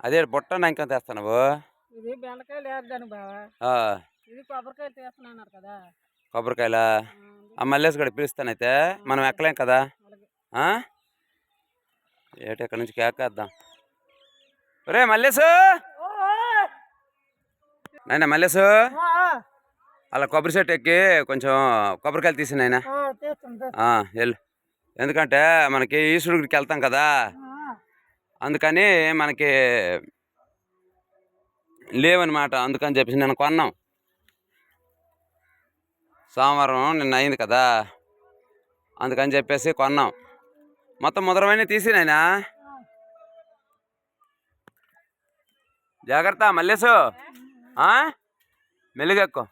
అదే బుట్ట ఇంకా తెస్తా నువ్వు. ఇది బెండకాయలు వేద్దాను బావా. ఇది కొబ్బరికాయలు తీస్తున్నాన్నారు కదా. కొబ్బరికాయలా? ఆ మల్లేసి కూడా పిలుస్తానైతే మనం ఎక్కలేం కదా. ఏటి ఎక్కడి నుంచి కేకేద్దాం. ఒరే మల్లేసు, నాయన మల్లేసు, అలా కొబ్బరి చెట్టు ఎక్కి కొంచెం కొబ్బరికాయలు తీసి నాయన వెళ్ళు. ఎందుకంటే మనకి ఈశ్వరుడికి వెళ్తాం కదా, అందుకని మనకి లేవన్నమాట. అందుకని చెప్పేసి నేను కొన్నాం. సోమవారం నిన్న అయింది కదా, అందుకని చెప్పేసి కొన్నాం. మొత్తం ముదరమైన తీసి నాయనా. జాగ్రత్త మల్లేసు, మెల్లిగెక్కు.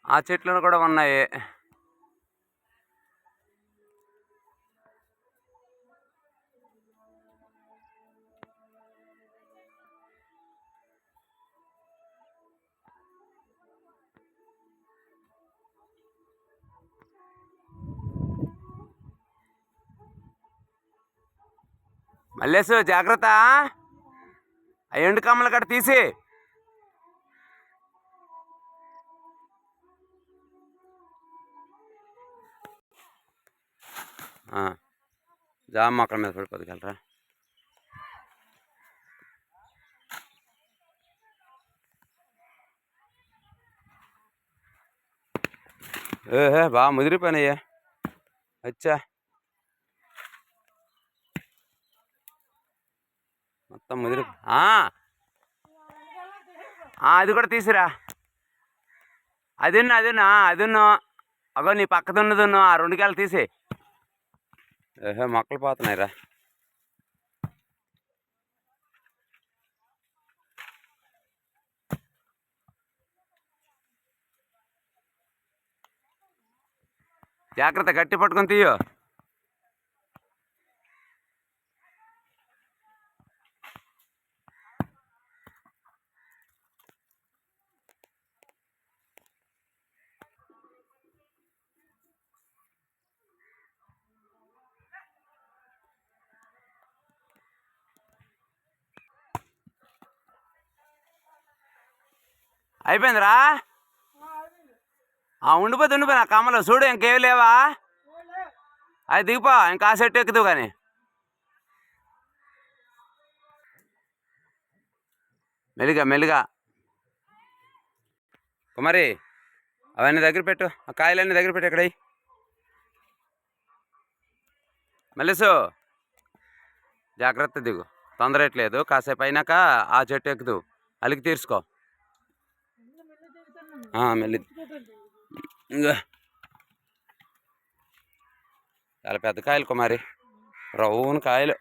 ఆ చెట్లు కూడా ఉన్నాయి. మల్లేసు జాగ్రత్త, ఆ ఎండు కమ్మలు కట్ట తీసి. జామ మొక్కల మీద పడిపోదుగలరా. బాగా ముదిరిపోయినాయ్యా. అచ్చా, మొత్తం ముదిరి. అది కూడా తీసిరా. అదిన్ను అగో నీ పక్కదున్నదున్ను ఆ 2 కాయలు తీసి. మొక్కలు పోతున్నాయిరా. జాగ్రత్త, గట్టి పట్టుకొని తీయు. అయిపోయిందిరా. ఉండిపోతే నా కమ్మలు చూడు, ఇంకేమి లేవా? అది దిగిపో, ఇంకా ఆ సెట్ ఎక్కుతావు కానీ. మెల్లిగా కుమారి, అవన్నీ దగ్గర పెట్టు. ఆ కాయలన్నీ దగ్గర పెట్టు. ఎక్కడ మల్లేసు, జాగ్రత్త దిగు, తొందర ఎట్లేదు. కాసేపు అయినాక ఆ చెట్టు ఎక్కుతూ అలికి తీర్చుకో. మెల్లి. చాలా పెద్ద కాయలు కుమారి, రవ్వున కాయలు.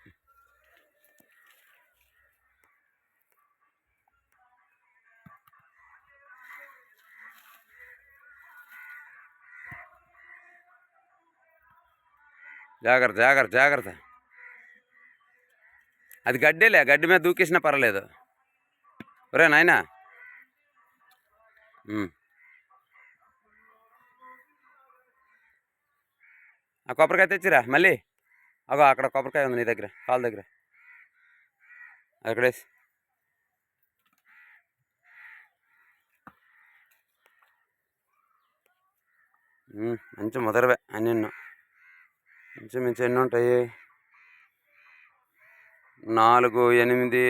జాగ్రత్త. అది గడ్డేలే, గడ్డి మీద దూకేసినా పర్వాలేదు. ఒరే నాయనా, ఆ కొబ్బరికాయ తెచ్చిరా మళ్ళీ. అగో అక్కడ కొబ్బరికాయ ఉంది నీ దగ్గర, కాలు దగ్గర. అక్కడేసి మంచి ముదరవే అన్నీ. మించి ఎన్ని ఉంటాయి? 4, 8,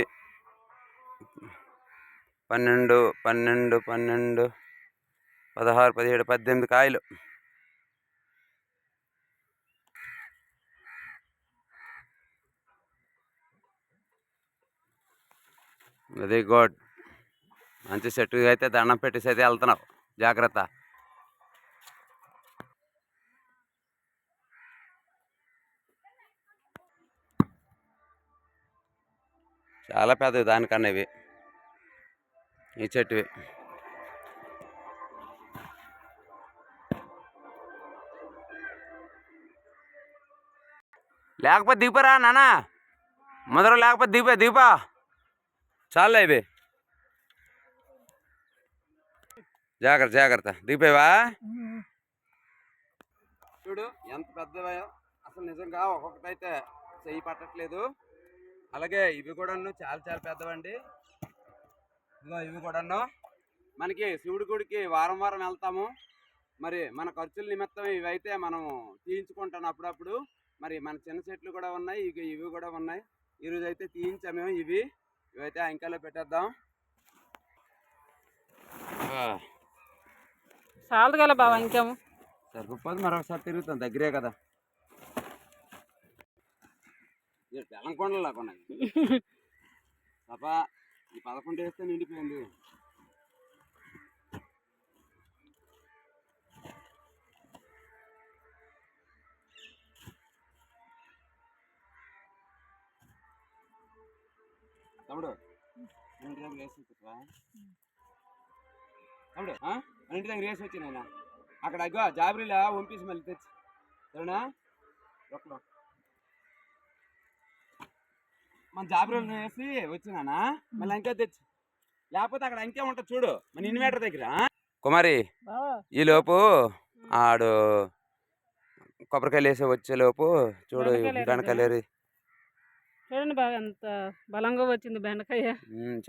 12, 16, 17, 18 కాయలు. Very good. మంచి సెట్గా అయితే దండం పెట్టేసి అయితే వెళ్తున్నావు. జాగ్రత్త. చాలా పెద్దవి దానికన్నా ఇవి, ఈ చెట్టువి. లేకపోతే దిగిపోరా నాన్న, మొదలు లేకపోతే దిగిపో. చాలా ఇవి. జాగ్రత్త దిగిపోయావా? చూడు ఎంత పెద్దవా అసలు నిజంగా ఒక్కొక్కటైతే చెయ్యి పట్టట్లేదు. అలాగే ఇవి కూడాను చాలా చాలా పెద్దవండి. ఇదిగో ఇవి కూడాను మనకి శివుడి గుడికి వారం వారం వెళ్తాము. మరి మన ఖర్చుల నిమిత్తం ఇవైతే మనం తీయించుకుంటాను అప్పుడప్పుడు. మరి మన చిన్న చెట్లు కూడా ఉన్నాయి, ఇవి కూడా ఉన్నాయి. ఈరోజు అయితే తీయించాము ఇవైతే అంకెలో పెట్టేద్దాం. చాలదు కదా బావ ఇంకేమో సరిపోదు, మరొకసారి తిరుగుతాం, దగ్గరే కదా. బెల్లం కొండలు లేకున్నాయి తప్ప ఈ 11 వేస్తే నిండిపోయింది. తమ్ముడు ఇంటి దగ్గర వేసి వచ్చా తమ్ముడు, ఇంటి దగ్గర వేసి వచ్చి నేను అక్కడ అగ్గో జాబరీలా పంపించి మళ్ళీ తెచ్చి సరేనా. ఒక్కలో మన జాబరీలు వేసి వచ్చినానా మళ్ళీ అంకే తెచ్చి, లేకపోతే అక్కడ అంకే ఉంటుంది చూడు మన ఇన్వర్టర్ దగ్గర. కుమారి ఈలోపు ఆడు కొబ్బరికాయలు వేసి వచ్చేలోపు చూడు బెండకాయలు చూడండి బాగా ఎంత బలంగా వచ్చింది బెండకాయ.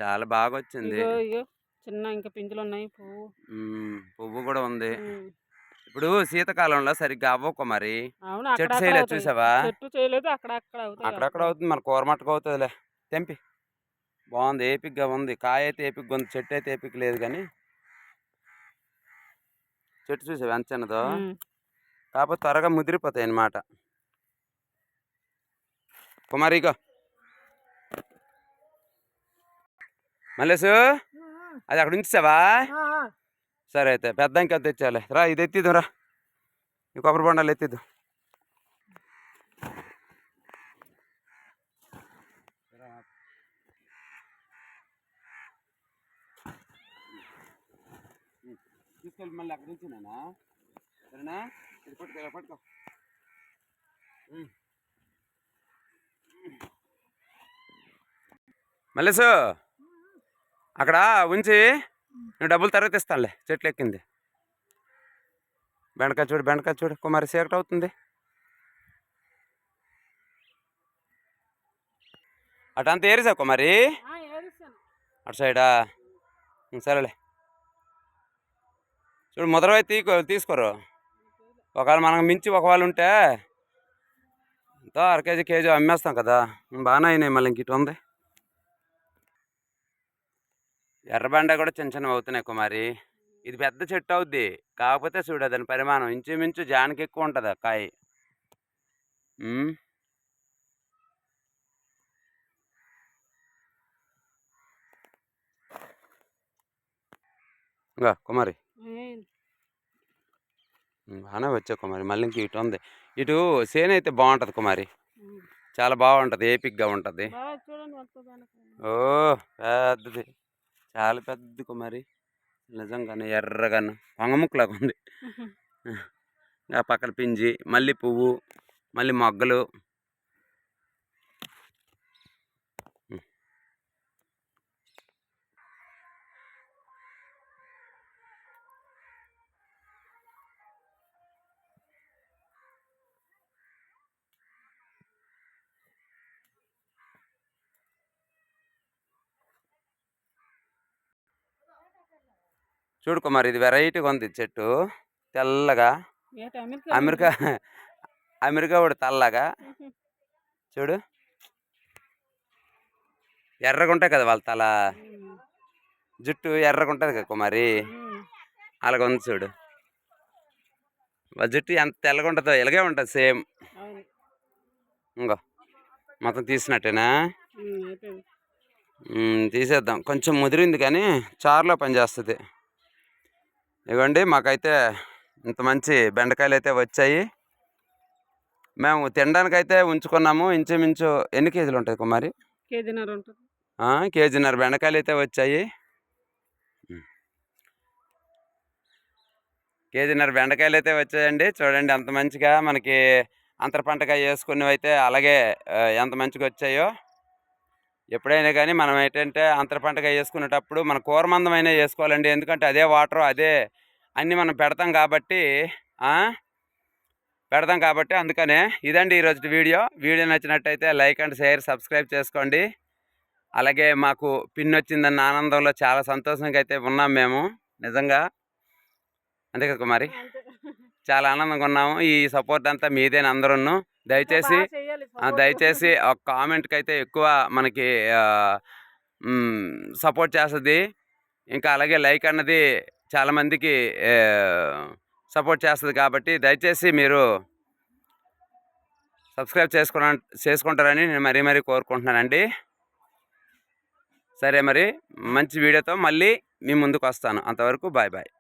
చాలా బాగా వచ్చింది. చిన్న ఇంకా పింజులు ఉన్నాయి, పువ్వు కూడా ఉంది. ఇప్పుడు శీతాకాలంలో సరిగ్గా అవ్వకు మరి. చెట్టు చేయలేదు చూసావా, చెట్టు చేయలేదు, అక్కడక్కడ అవుతుంది. మన కూర మట్టుకు అవుతుందిలే. తెంపి బాగుంది, ఏపిక్గా ఉంది. కాయ అయితే ఏపిక్గా ఉంది, చెట్టు అయితే ఏపిక్ లేదు. కానీ చెట్టు చూసావా ఎంత చిన్నదో, కాకపోతే త్వరగా ముదిరిపోతాయి అన్నమాట. కుమారిగా మల్లేసు అది అక్కడ ఉంచావా? సరే అయితే పెద్ద ఇంకా తెచ్చాలే. రా ఇది ఎత్తిద్దాం, రా ఈ కొబ్బరి బొండాలు ఎత్తిద్దాం. తీసుకెళ్ళి మళ్ళీ అక్కడ నుంచి నేనా సరేనా. ఇది పట్టుకో పట్టుకో. మల్లేసు అక్కడ ఉంచి నేను డబ్బులు తర్వాత ఇస్తానులే. చెట్లు ఎక్కింది బెండకాయ చూడు కుమారి, సీకట్ అవుతుంది. అటంతా ఏరిసా కుమారి, అటు సైడా. సరేలే చూడు ముదరవై తీసుకోరు. ఒకవేళ మనకు మించి ఒకవేళ ఉంటే ఎంతో అర కేజీ అమ్మేస్తాం కదా. బాగానే అయినాయి. మళ్ళీ ఇంక ఇటు ఉంది ఎర్రబండ కూడా చిన్న చిన్నవి అవుతున్నాయి కుమారి. ఇది పెద్ద చెట్టు అవుద్ది, కాకపోతే చూడ దాని పరిమాణం ఇంచుమించు జానికి ఎక్కువ ఉంటుంది ఆ కాయ. ఇంకా కుమారి బాగానే వచ్చా కుమారి. మళ్ళీ ఇంక ఇటు ఉంది. ఇటు సేను అయితే బాగుంటుంది కుమారి, చాలా బాగుంటుంది, ఏపిక్గా ఉంటుంది. ఓ పెద్దది, చాలా పెద్దది కుమారి, నిజంగానే ఎర్రగాను పొంగముక్కలాగా ఉంది. ఆ పక్కన పింజి, మళ్ళీ పువ్వు, మళ్ళీ మొగ్గలు. చూడు కుమార్, ఇది వెరైటీగా ఉంది చెట్టు, తెల్లగా అమెరికా కూడా తెల్లగా చూడు, ఎర్రగా ఉంటాయి కదా వాళ్ళ తల, జుట్టు ఎర్రగా ఉంటుంది కదా కుమారి, అలాగ ఉంది చూడు. వాళ్ళ జుట్టు ఎంత తెల్లగా ఉంటుందో ఇలాగే ఉంటుంది సేమ్. ఇంకో మొత్తం తీసినట్టేనా, తీసేద్దాం. కొంచెం ముదిరింది కానీ చారులో పనిచేస్తుంది. ఇవ్వండి, మాకైతే ఇంత మంచి బెండకాయలు అయితే వచ్చాయి. మేము తినడానికైతే ఉంచుకున్నాము. ఇంచుమించు ఎన్ని కేజీలు ఉంటాయి కుమారి? కేజీన్నర బెండకాయలు అయితే వచ్చాయి. కేజీన్నర బెండకాయలు అయితే వచ్చాయండి. చూడండి ఎంత మంచిగా మనకి అంతర పంటగా వేసుకునేవి అయితే అలాగే ఎంత మంచిగా వచ్చాయో. ఎప్పుడైనా కానీ మనం ఏంటంటే అంతర పంటగా వేసుకునేటప్పుడు మన కూర మందమైనా వేసుకోవాలండి. ఎందుకంటే అదే వాటర్, అదే అన్నీ మనం పెడతాం కాబట్టి. పెడతాం కాబట్టి అందుకనే ఇదండి ఈరోజు వీడియో నచ్చినట్టయితే లైక్ అండ్ షేర్ సబ్స్క్రైబ్ చేసుకోండి. అలాగే మాకు పిన్ వచ్చిందన్న ఆనందంలో చాలా సంతోషంగా అయితే ఉన్నాం మేము నిజంగా. అంతే కదా కుమారి, చాలా ఆనందంగా ఉన్నాము. ఈ సపోర్ట్ అంతా మీదేనా అందరూ. దయచేసి ఒక కామెంట్కి అయితే ఎక్కువ మనకి సపోర్ట్ చేస్తుంది. ఇంకా అలాగే లైక్ అన్నది చాలామందికి సపోర్ట్ చేస్తుంది కాబట్టి దయచేసి మీరు సబ్స్క్రైబ్ చేసుకుంటారని నేను మరీ కోరుకుంటున్నానండి. సరే మరి మంచి వీడియోతో మళ్ళీ మీ ముందుకు వస్తాను. అంతవరకు బాయ్.